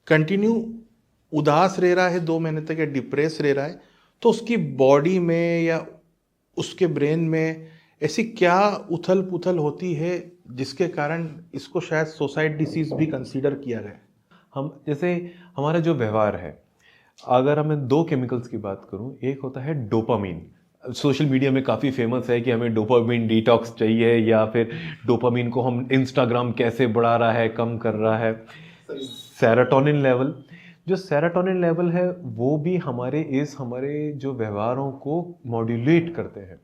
Continue उदास रह रहा है 2 महीने तक या डिप्रेस रह रहा है, तो उसकी बॉडी में या उसके ब्रेन में ऐसी क्या उथल पुथल होती है जिसके कारण इसको शायद सुसाइड डिसीज भी कंसीडर किया गया है? हम जैसे हमारा जो व्यवहार है, अगर मैं दो केमिकल्स की बात करूं, एक होता है डोपामीन। सोशल मीडिया में काफ़ी फेमस है कि हमें डोपामीन डिटॉक्स चाहिए, या फिर डोपामीन को हम इंस्टाग्राम कैसे बढ़ा रहा है, कम कर रहा है। सेरोटोनिन लेवल, जो सेरोटोनिन लेवल है वो भी हमारे जो व्यवहारों को मॉड्यूलेट करते हैं।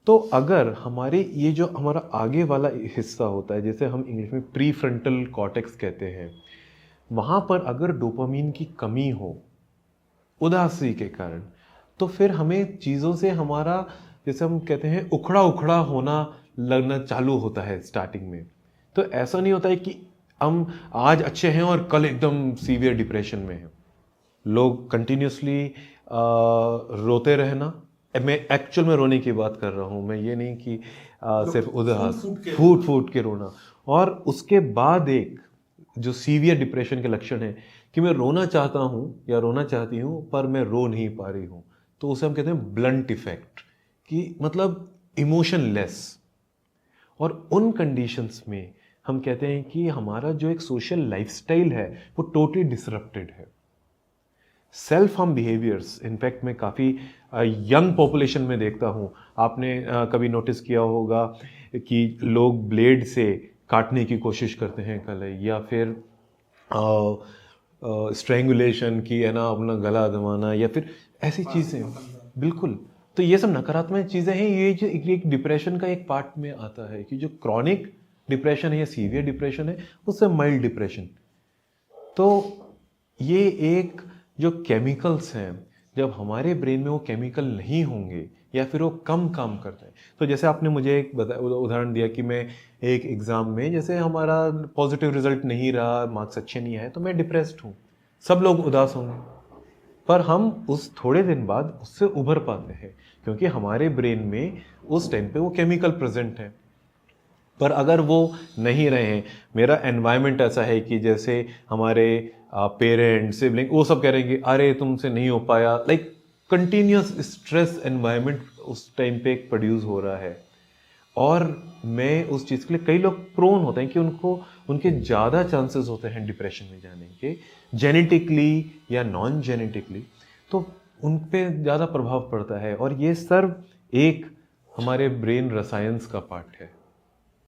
तो अगर हमारे ये जो हमारा आगे वाला हिस्सा होता है, जैसे हम इंग्लिश में प्री फ्रंटल कॉर्टेक्स कहते हैं, वहाँ पर अगर डोपामीन की कमी हो उदासी के कारण, तो फिर हमें चीज़ों से हमारा, जैसे हम कहते हैं, उखड़ा उखड़ा होना लगना चालू होता है स्टार्टिंग में। तो ऐसा नहीं होता है कि हम आज अच्छे हैं और कल एकदम सीवियर डिप्रेशन में हैं। लोग कंटिन्यूसली रोते रहना, मैं एक्चुअल में रोने की बात कर रहा हूँ, मैं ये नहीं कि सिर्फ उदास फूट फूट के रोना। और उसके बाद एक जो सीवियर डिप्रेशन के लक्षण है कि मैं रोना चाहता हूँ या रोना चाहती हूँ पर मैं रो नहीं पा रही हूँ, तो उसे हम कहते हैं ब्लंट इफेक्ट, कि मतलब इमोशनलेस। और उन कंडीशंस में हम कहते हैं कि हमारा जो एक सोशल लाइफस्टाइल है वो टोटली डिसरप्टेड है। सेल्फ हार्म बिहेवियर्स, इनफैक्ट मैं काफ़ी यंग पॉपुलेशन में देखता हूँ। आपने कभी नोटिस किया होगा कि लोग ब्लेड से काटने की कोशिश करते हैं कलाई, या फिर स्ट्रेंगुलेशन की, है ना, अपना गला दबाना, या फिर ऐसी चीज़ें। बिल्कुल। तो ये सब नकारात्मक चीज़ें हैं। ये जो एक डिप्रेशन का एक पार्ट में आता है कि जो क्रॉनिक डिप्रेशन है या सीवियर डिप्रेशन है, उससे माइल्ड डिप्रेशन। तो ये एक जो केमिकल्स हैं, जब हमारे ब्रेन में वो केमिकल नहीं होंगे या फिर वो कम काम करते हैं, तो जैसे आपने मुझे एक उदाहरण दिया कि मैं एक एग्ज़ाम में, जैसे हमारा पॉजिटिव रिजल्ट नहीं रहा, मार्क्स अच्छे नहीं आए, तो मैं डिप्रेस्ड हूँ, सब लोग उदास होंगे। पर हम उस थोड़े दिन बाद उससे उभर पाते हैं, क्योंकि हमारे ब्रेन में उस टाइम पे वो केमिकल प्रेजेंट है। पर अगर वो नहीं रहे, मेरा एनवायरनमेंट ऐसा है कि जैसे हमारे पेरेंट्स, सिबलिंग, वो सब कह रहे हैं कि अरे तुमसे नहीं हो पाया, लाइक कंटिन्यूस स्ट्रेस एनवायरनमेंट उस टाइम पे प्रोड्यूस हो रहा है। और मैं उस चीज़ के लिए, कई लोग प्रोन होते हैं कि उनके ज़्यादा चांसेस होते हैं डिप्रेशन में जाने के, जेनेटिकली या नॉन जेनेटिकली, तो उन पे ज़्यादा प्रभाव पड़ता है। और ये सर्व एक हमारे ब्रेन रसायंस का पार्ट है।